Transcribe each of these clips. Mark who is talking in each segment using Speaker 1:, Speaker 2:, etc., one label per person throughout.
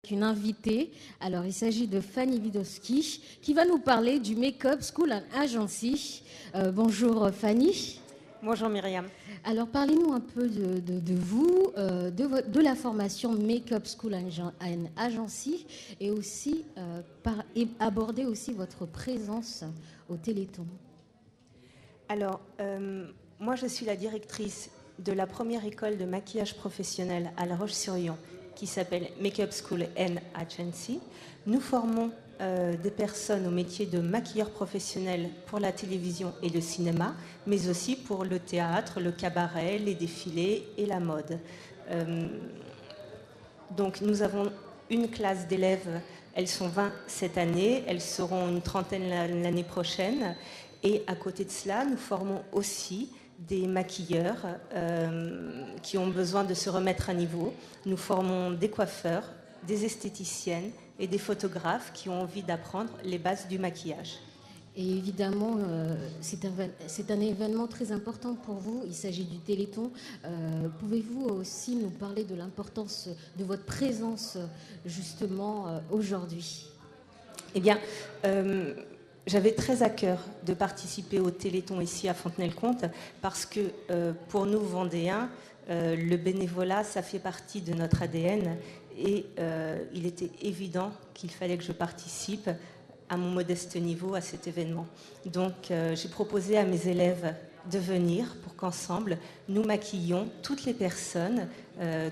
Speaker 1: Une invitée. Alors, il s'agit de Fanny Widowski qui va nous parler du Make-up School and Agency. Bonjour Fanny.
Speaker 2: Bonjour Myriam.
Speaker 1: Alors, parlez-nous un peu de vous, de la formation Make-up School and Agency et aussi aborder aussi votre présence au Téléthon.
Speaker 2: Alors, moi je suis la directrice de la première école de maquillage professionnel à La Roche-sur-Yon qui s'appelle Make-up School and Agency. Nous formons des personnes au métier de maquilleur professionnel pour la télévision et le cinéma, mais aussi pour le théâtre, le cabaret, les défilés et la mode. Donc nous avons une classe d'élèves, elles sont 20 cette année, elles seront une trentaine l'année prochaine. Et à côté de cela, nous formons aussi des maquilleurs qui ont besoin de se remettre à niveau. Nous formons des coiffeurs, des esthéticiennes et des photographes qui ont envie d'apprendre les bases du maquillage.
Speaker 1: Et évidemment, c'est un événement très important pour vous. Il s'agit du Téléthon. Pouvez-vous aussi nous parler de l'importance de votre présence justement aujourd'hui ?
Speaker 2: Eh bien, j'avais très à cœur de participer au Téléthon ici à Fontenay-le-Comte parce que pour nous Vendéens, le bénévolat, ça fait partie de notre ADN et il était évident qu'il fallait que je participe à mon modeste niveau à cet événement. Donc j'ai proposé à mes élèves de venir pour qu'ensemble nous maquillions toutes les personnes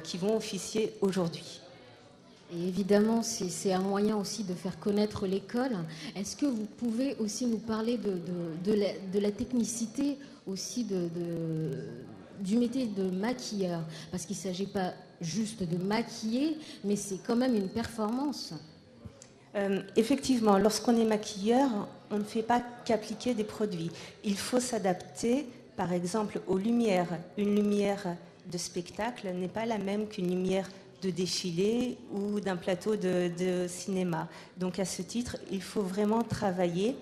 Speaker 2: qui vont officier aujourd'hui.
Speaker 1: Et évidemment, c'est un moyen aussi de faire connaître l'école. Est-ce que vous pouvez aussi nous parler de la technicité aussi du métier de maquilleur ? Parce qu'il ne s'agit pas juste de maquiller, mais c'est quand même une performance.
Speaker 2: Effectivement, lorsqu'on est maquilleur, on ne fait pas qu'appliquer des produits. Il faut s'adapter, par exemple, aux lumières. Une lumière de spectacle n'est pas la même qu'une lumière de défilé ou d'un plateau de cinéma. Donc à ce titre, il faut vraiment travailler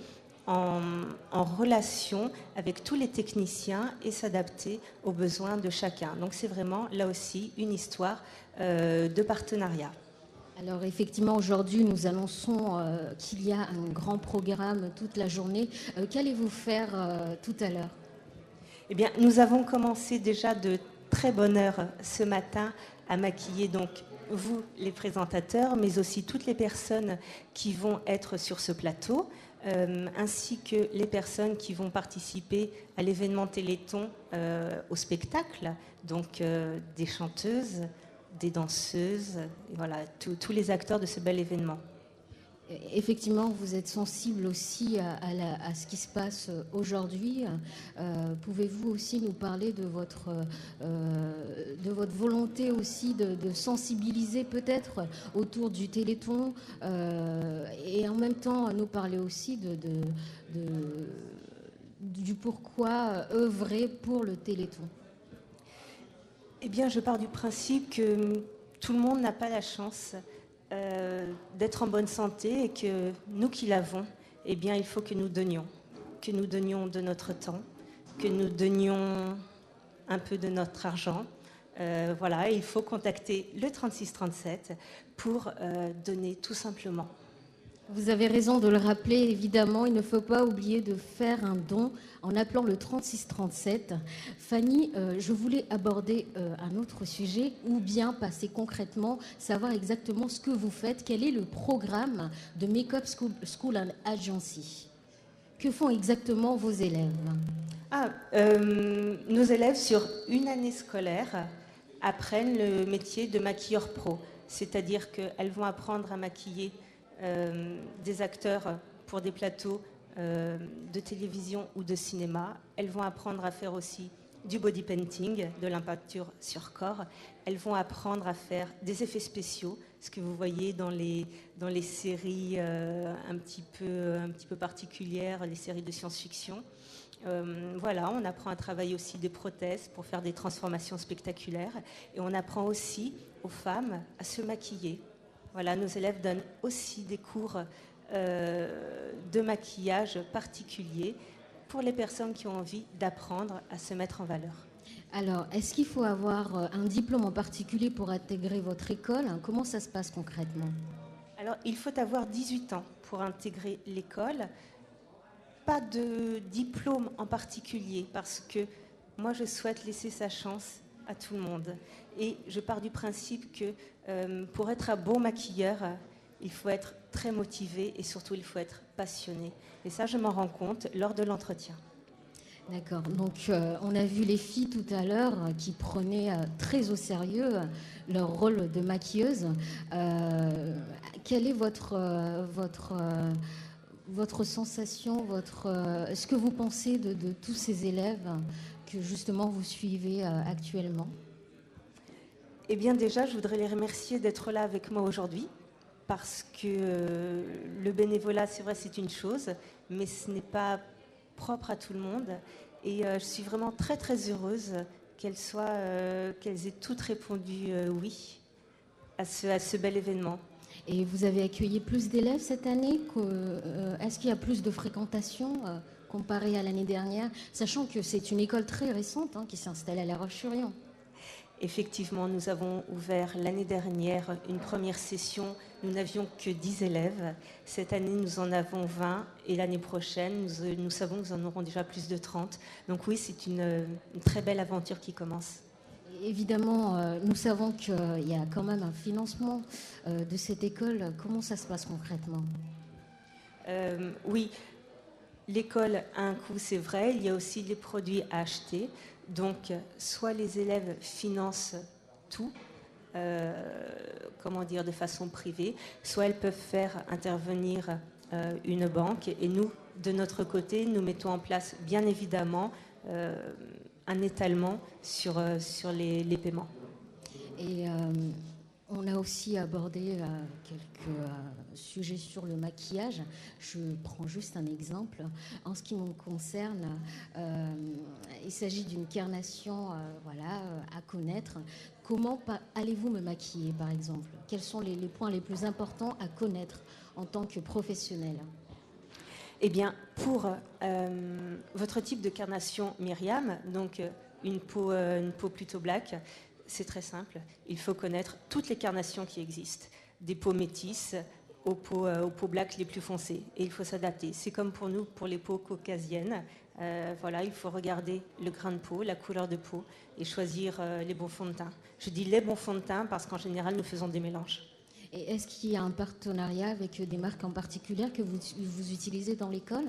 Speaker 2: en relation avec tous les techniciens et s'adapter aux besoins de chacun. Donc c'est vraiment là aussi une histoire de partenariat.
Speaker 1: Alors effectivement, aujourd'hui, nous annonçons qu'il y a un grand programme toute la journée. Qu'allez-vous faire tout à l'heure ?
Speaker 2: Eh bien, nous avons commencé déjà de très bonne heure ce matin à maquiller donc vous, les présentateurs, mais aussi toutes les personnes qui vont être sur ce plateau, ainsi que les personnes qui vont participer à l'événement Téléthon au spectacle, donc des chanteuses, des danseuses, et voilà, tous les acteurs de ce bel événement.
Speaker 1: Effectivement, vous êtes sensible aussi à ce qui se passe aujourd'hui. Pouvez-vous aussi nous parler de votre volonté aussi de sensibiliser peut-être autour du Téléthon et en même temps nous parler aussi du pourquoi œuvrer pour le Téléthon ?
Speaker 2: Eh bien, je pars du principe que tout le monde n'a pas la chance d'être en bonne santé et que nous qui l'avons, eh bien, il faut que nous donnions de notre temps, que nous donnions un peu de notre argent. Voilà, il faut contacter le 3637 pour donner tout simplement.
Speaker 1: Vous avez raison de le rappeler, évidemment, il ne faut pas oublier de faire un don en appelant le 3637. Fanny, je voulais aborder un autre sujet ou bien passer concrètement, savoir exactement ce que vous faites, quel est le programme de Make-up School and Agency. Que font exactement vos élèves ?
Speaker 2: Nos élèves, sur une année scolaire, apprennent le métier de maquilleur pro, c'est-à-dire qu'elles vont apprendre à maquiller des acteurs pour des plateaux de télévision ou de cinéma. Elles vont apprendre à faire aussi du body painting, de l'impeinture sur corps. Elles vont apprendre à faire des effets spéciaux, ce que vous voyez dans les séries un petit peu particulières, les séries de science-fiction. Voilà, on apprend à travailler aussi des prothèses pour faire des transformations spectaculaires. Et on apprend aussi aux femmes à se maquiller. Voilà, nos élèves donnent aussi des cours de maquillage particuliers pour les personnes qui ont envie d'apprendre à se mettre en valeur.
Speaker 1: Alors, est-ce qu'il faut avoir un diplôme en particulier pour intégrer votre école? Comment ça se passe concrètement?
Speaker 2: Alors, il faut avoir 18 ans pour intégrer l'école. Pas de diplôme en particulier, parce que moi, je souhaite laisser sa chance à tout le monde. Et je pars du principe que pour être un bon maquilleur, il faut être très motivé et surtout, il faut être passionné. Et ça, je m'en rends compte lors de l'entretien.
Speaker 1: D'accord. Donc, on a vu les filles tout à l'heure qui prenaient très au sérieux leur rôle de maquilleuse. Quelle est votre sensation, ce que vous pensez de tous ces élèves que justement vous suivez actuellement?
Speaker 2: Eh bien, déjà, je voudrais les remercier d'être là avec moi aujourd'hui, parce que le bénévolat, c'est vrai, c'est une chose, mais ce n'est pas propre à tout le monde. Et je suis vraiment très, très heureuse qu'elles aient toutes répondu oui à ce bel événement.
Speaker 1: Et vous avez accueilli plus d'élèves cette année? Est-ce qu'il y a plus de fréquentation comparé à l'année dernière, sachant que c'est une école très récente qui s'est installée à La Roche-sur-Yon?
Speaker 2: Effectivement, nous avons ouvert l'année dernière une première session. Nous n'avions que 10 élèves. Cette année, nous en avons 20. Et l'année prochaine, nous savons que nous en aurons déjà plus de 30. Donc oui, c'est une très belle aventure qui commence.
Speaker 1: Évidemment, nous savons qu'il y a quand même un financement de cette école. Comment ça se passe concrètement?
Speaker 2: Oui, l'école a un coût, c'est vrai. Il y a aussi les produits à acheter. Donc, soit les élèves financent tout, de façon privée, soit elles peuvent faire intervenir une banque. Et nous, de notre côté, nous mettons en place, bien évidemment, un étalement sur les paiements.
Speaker 1: Et on a aussi abordé quelques sujets sur le maquillage. Je prends juste un exemple. En ce qui me concerne, il s'agit d'une carnation à connaître. Comment allez-vous me maquiller, par exemple? Quels sont les points les plus importants à connaître en tant que professionnel?
Speaker 2: Eh bien, pour votre type de carnation Myriam, donc une peau plutôt black, c'est très simple. Il faut connaître toutes les carnations qui existent, des peaux métisses aux peaux black les plus foncées. Et il faut s'adapter. C'est comme pour nous, pour les peaux caucasiennes. Il faut regarder le grain de peau, la couleur de peau et choisir les bons fonds de teint. Je dis les bons fonds de teint parce qu'en général, nous faisons des mélanges.
Speaker 1: Et est-ce qu'il y a un partenariat avec des marques en particulier que vous utilisez dans l'école?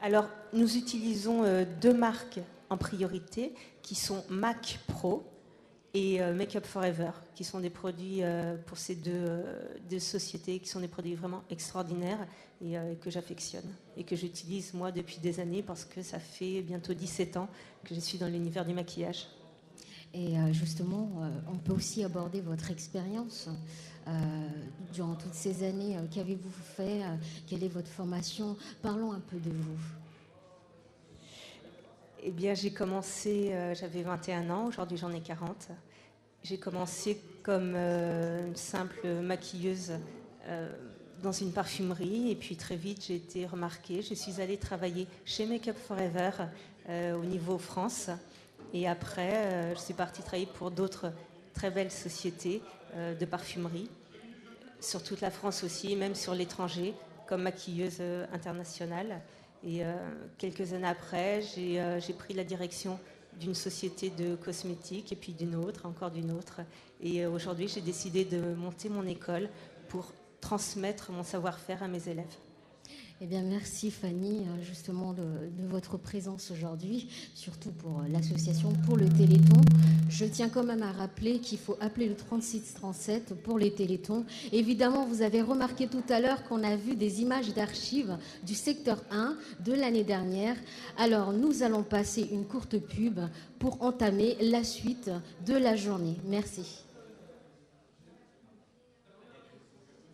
Speaker 2: Alors, nous utilisons 2 marques en priorité qui sont MAC Pro et Make Up For Ever, qui sont des produits pour ces deux sociétés, qui sont des produits vraiment extraordinaires et que j'affectionne et que j'utilise moi depuis des années parce que ça fait bientôt 17 ans que je suis dans l'univers du maquillage.
Speaker 1: Et justement, on peut aussi aborder votre expérience durant toutes ces années. Qu'avez-vous fait? Quelle est votre formation? Parlons un peu de vous.
Speaker 2: Eh bien, j'ai commencé, j'avais 21 ans, aujourd'hui j'en ai 40. J'ai commencé comme une simple maquilleuse dans une parfumerie et puis très vite j'ai été remarquée. Je suis allée travailler chez Make Up For Ever au niveau France et après je suis partie travailler pour d'autres très belles sociétés de parfumerie sur toute la France aussi, même sur l'étranger comme maquilleuse internationale. Et quelques années après, j'ai pris la direction d'une société de cosmétiques et puis d'une autre, encore d'une autre. Et aujourd'hui, j'ai décidé de monter mon école pour transmettre mon savoir-faire à mes élèves.
Speaker 1: Eh bien, merci Fanny, justement, de votre présence aujourd'hui, surtout pour l'association, pour le Téléthon. Je tiens quand même à rappeler qu'il faut appeler le 3637 pour les Téléthons. Évidemment, vous avez remarqué tout à l'heure qu'on a vu des images d'archives du secteur 1 de l'année dernière. Alors, nous allons passer une courte pub pour entamer la suite de la journée. Merci.